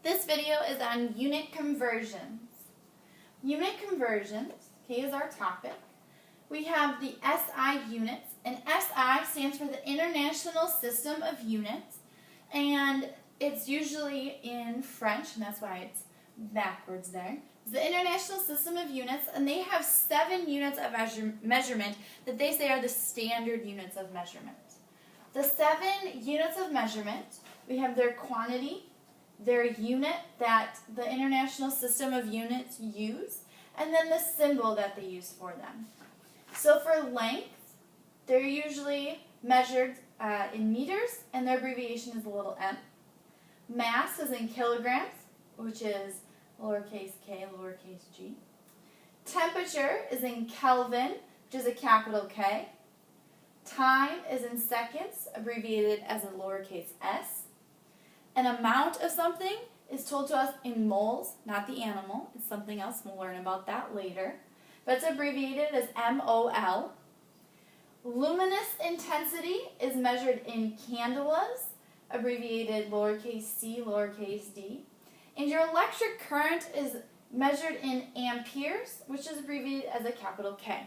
This video is on unit conversions. Unit conversions, okay, is our topic. We have the SI units, and SI stands for the International System of Units, and it's usually in French, and that's why it's backwards there. It's the International System of Units, and they have 7 units of measurement that they say are the standard units of measurement. The 7 units of measurement, we have their quantity, their unit that the International System of Units use, and then the symbol that they use for them. So for length, they're usually measured in meters, and their abbreviation is a little m. Mass is in kilograms, which is lowercase k, lowercase g. Temperature is in Kelvin, which is a capital K. Time is in seconds, abbreviated as a lowercase s. An amount of something is told to us in moles, not the animal. It's something else. We'll learn about that later. But it's abbreviated as MOL. Luminous intensity is measured in candelas, abbreviated lowercase c, lowercase d. And your electric current is measured in amperes, which is abbreviated as a capital K.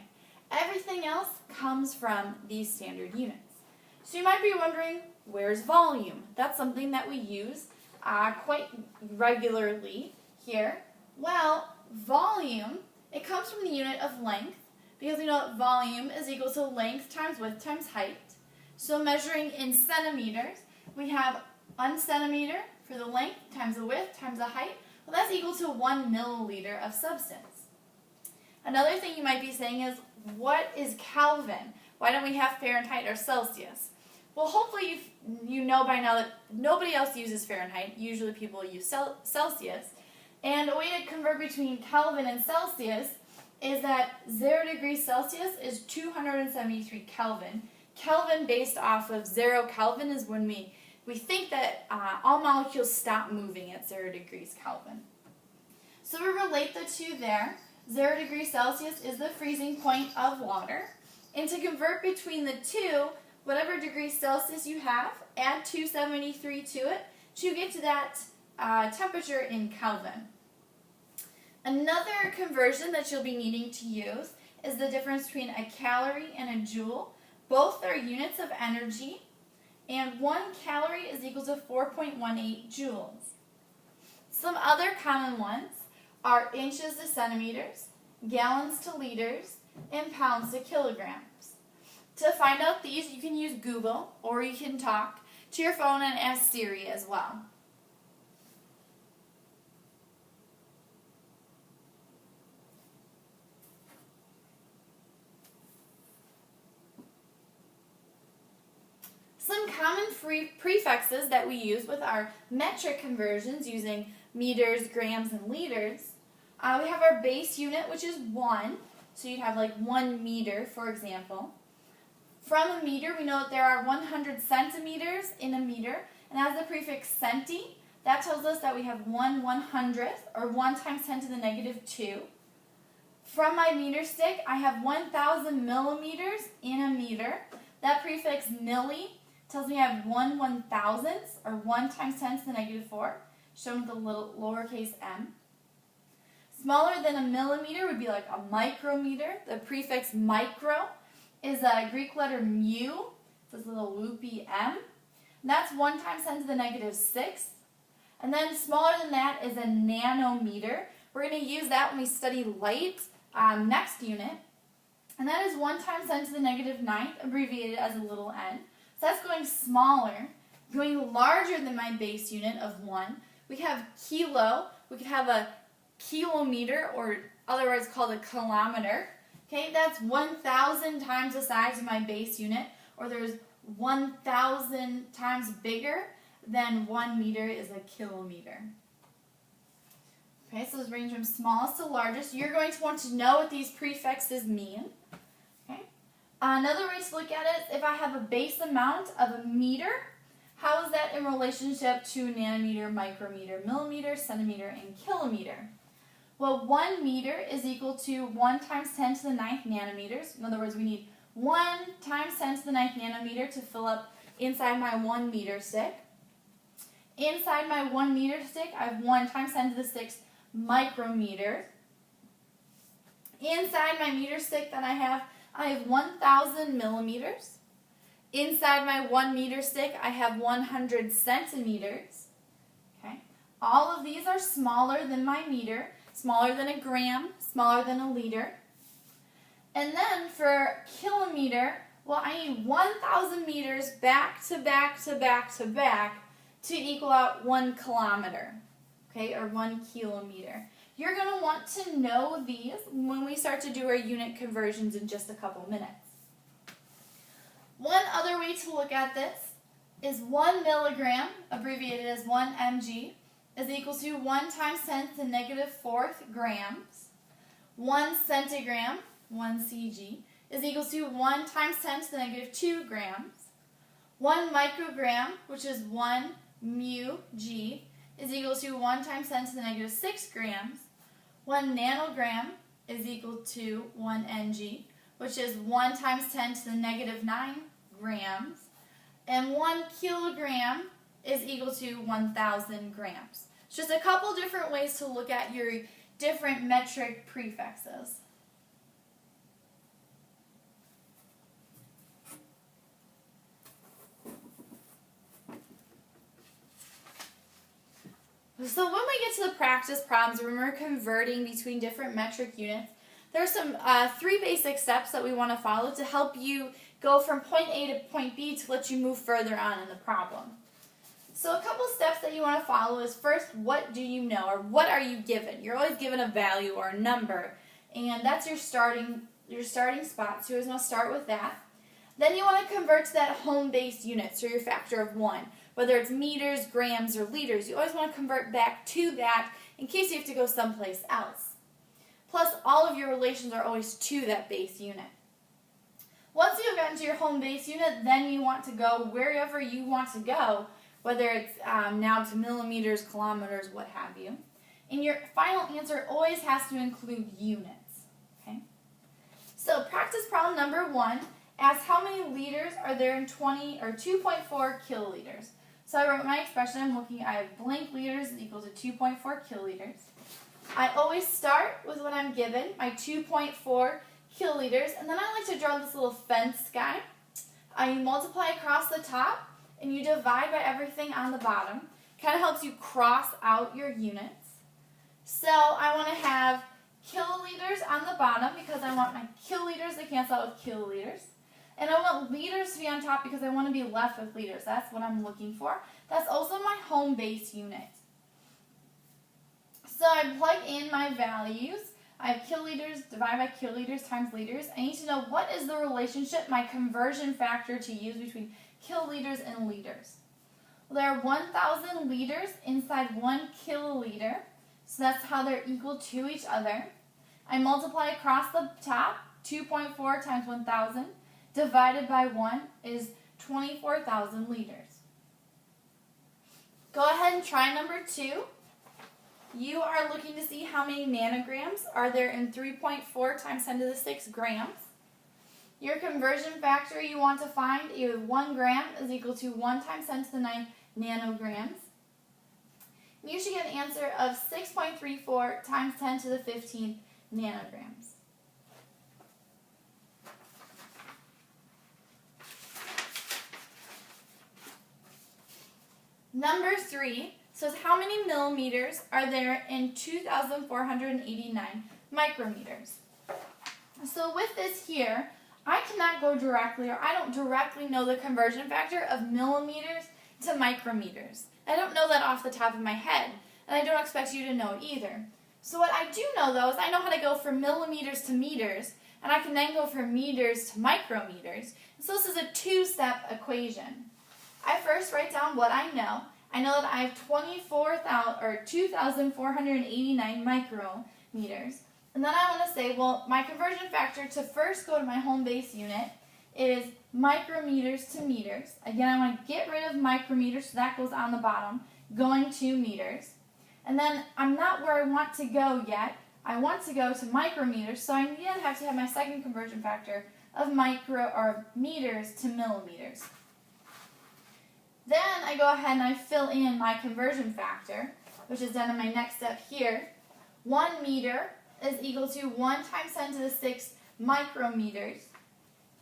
Everything else comes from these standard units. So you might be wondering, where's volume? That's something that we use quite regularly here. Well, volume, it comes from the unit of length, because we know that volume is equal to length times width times height. So measuring in centimeters, we have 1 centimeter for the length times the width times the height. Well, that's equal to 1 milliliter of substance. Another thing you might be saying is, what is Kelvin? Why don't we have Fahrenheit or Celsius? Well, hopefully you know by now that nobody else uses Fahrenheit. Usually people use Celsius. And a way to convert between Kelvin and Celsius is that 0 degrees Celsius is 273 Kelvin. Kelvin based off of 0 Kelvin is when we think that all molecules stop moving at 0 degrees Kelvin. So we relate the two there. 0 degrees Celsius is the freezing point of water. And to convert between the two, whatever degrees Celsius you have, add 273 to it to get to that temperature in Kelvin. Another conversion that you'll be needing to use is the difference between a calorie and a joule. Both are units of energy, and 1 calorie is equal to 4.18 joules. Some other common ones are inches to centimeters, gallons to liters, and pounds to kilograms. To find out these, you can use Google, or you can talk to your phone and ask Siri as well. Some common prefixes that we use with our metric conversions using meters, grams, and liters. We have our base unit, which is 1. So you'd have like 1 meter, for example. From a meter, we know that there are 100 centimeters in a meter, and as the prefix centi, that tells us that we have 1/100th, or 1 times 10 to the negative 2. From my meter stick, I have 1,000 millimeters in a meter. That prefix milli tells me I have 1/1000th, or 1 times 10 to the negative 4, shown with a little lowercase m. Smaller than a millimeter would be like a micrometer. The prefix micro is a Greek letter mu, this little loopy m. And that's 1 times 10 to the negative 6. And then smaller than that is a nanometer. We're going to use that when we study light next unit. And that is 1 times 10 to the negative 9th, abbreviated as a little n. So that's going smaller. Going larger than my base unit of 1, we have kilo. We could have a kilometer, or otherwise called a kilometer. Okay, that's 1,000 times the size of my base unit, or there's 1,000 times bigger than 1 meter is a kilometer. Okay, so those range from smallest to largest. You're going to want to know what these prefixes mean. Okay. Another way to look at it is if I have a base amount of a meter, how is that in relationship to nanometer, micrometer, millimeter, centimeter, and kilometer? Well, 1 meter is equal to 1 times 10 to the 9th nanometers. In other words, we need 1 times 10 to the 9th nanometer to fill up inside my 1 meter stick. Inside my 1 meter stick, I have 1 times 10 to the 6th micrometers. Inside my meter stick that I have 1,000 millimeters. Inside my 1 meter stick, I have 100 centimeters. Okay. All of these are smaller than my meter, smaller than a gram, smaller than a liter. And then for kilometer, well, I need 1,000 meters back to back to back to back to equal out 1 kilometer, okay, or 1 kilometer. You're going to want to know these when we start to do our unit conversions in just a couple minutes. One other way to look at this is 1 milligram, abbreviated as 1 mg, is equal to 1 times 10 to the negative 4th grams. 1 centigram, 1 cg, is equal to 1 times 10 to the negative 2 grams. 1 microgram, which is 1 mu g, is equal to 1 times 10 to the negative 6 grams. 1 nanogram is equal to 1 ng, which is 1 times 10 to the negative 9 grams. And 1 kilogram is equal to 1,000 grams. It's just a couple different ways to look at your different metric prefixes. So when we get to the practice problems, when we're converting between different metric units, there are some 3 basic steps that we want to follow to help you go from point A to point B to let you move further on in the problem. So a couple steps that you want to follow is first, what do you know, or what are you given? You're always given a value or a number, and that's your starting spot, so you always want to start with that. Then you want to convert to that home base unit, so your factor of 1. Whether it's meters, grams, or liters, you always want to convert back to that in case you have to go someplace else. Plus, all of your relations are always to that base unit. Once you've gotten to your home base unit, then you want to go wherever you want to go, whether it's now to millimeters, kilometers, what have you. And your final answer always has to include units. Okay? So practice problem number 1 asks how many liters are there in 2.4 kiloliters. So I wrote my expression, I have blank liters is equal to 2.4 kiloliters. I always start with what I'm given, my 2.4 kiloliters, and then I like to draw this little fence guy. You multiply across the top, and you divide by everything on the bottom. Kind of helps you cross out your units. So I want to have kiloliters on the bottom because I want my kiloliters to cancel out with kiloliters. And I want liters to be on top because I want to be left with liters. That's what I'm looking for. That's also my home base unit. So I plug in my values. I have kiloliters divided by kiloliters times liters. I need to know what is the relationship, my conversion factor to use between kiloliters and liters. Well, there are 1,000 liters inside 1 kiloliter. So that's how they're equal to each other. I multiply across the top. 2.4 times 1,000. Divided by 1 is 24,000 liters. Go ahead and try number 2. You are looking to see how many nanograms are there in 3.4 times 10 to the 6 grams. Your conversion factor you want to find, you have 1 gram is equal to 1 times 10 to the 9 nanograms. You should get an answer of 6.34 times 10 to the 15th nanograms. Number 3 says how many millimeters are there in 2,489 micrometers. So with this here, I cannot go directly, or I don't directly know the conversion factor of millimeters to micrometers. I don't know that off the top of my head, and I don't expect you to know it either. So what I do know, though, is I know how to go from millimeters to meters, and I can then go from meters to micrometers. So this is a 2-step equation. I first write down what I know. I know that I have 2,489 micrometers. And then I want to say, well, my conversion factor to first go to my home base unit is micrometers to meters. Again, I want to get rid of micrometers, so that goes on the bottom, going to meters. And then I'm not where I want to go yet. I want to go to micrometers, so I again have to have my second conversion factor of meters to millimeters. Then I I go ahead and I fill in my conversion factor, which is done in my next step here. 1 meter is equal to 1 times 10 to the 6th micrometers.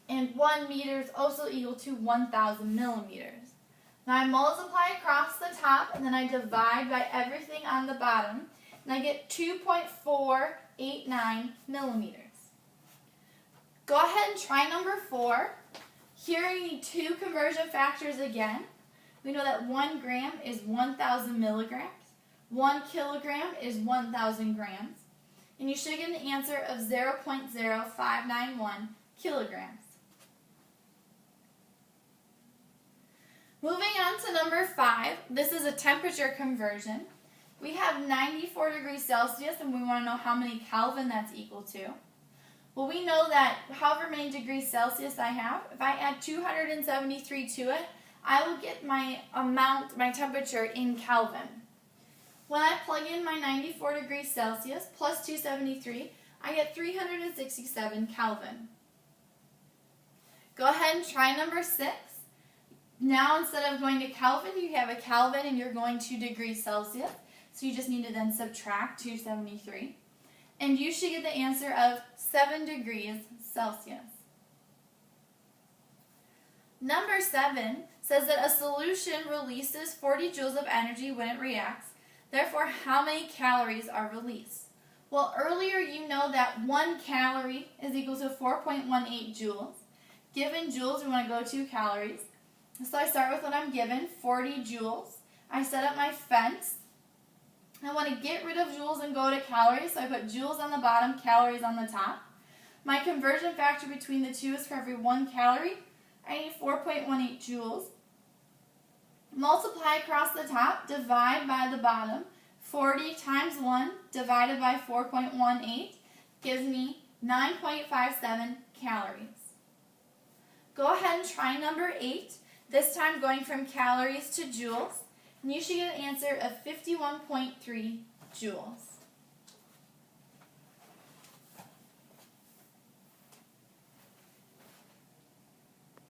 And 1 meter is also equal to 1,000 millimeters. Now I multiply across the top, and then I divide by everything on the bottom, and I get 2.489 millimeters. Go ahead and try number 4. Here we need 2 conversion factors again. We know that 1 gram is 1,000 milligrams. 1 kilogram is 1,000 grams. And you should get an answer of 0.0591 kilograms. Moving on to number 5, this is a temperature conversion. We have 94 degrees Celsius, and we want to know how many Kelvin that's equal to. Well, we know that however many degrees Celsius I have, if I add 273 to it, I will get my temperature in Kelvin. When I plug in my 94 degrees Celsius plus 273, I get 367 Kelvin. Go ahead and try number 6. Now instead of going to Kelvin, you have a Kelvin and you're going to degrees Celsius. So you just need to then subtract 273. And you should get the answer of 7 degrees Celsius. Number 7 says that a solution releases 40 joules of energy when it reacts. Therefore, how many calories are released? Well, earlier you know that 1 calorie is equal to 4.18 joules. Given joules, we want to go to calories. So I start with what I'm given, 40 joules. I set up my fence. I want to get rid of joules and go to calories, so I put joules on the bottom, calories on the top. My conversion factor between the two is for every 1 calorie, I need 4.18 joules. Multiply across the top, divide by the bottom. 40 times 1 divided by 4.18 gives me 9.57 calories. Go ahead and try number 8, this time going from calories to joules. And you should get an answer of 51.3 joules.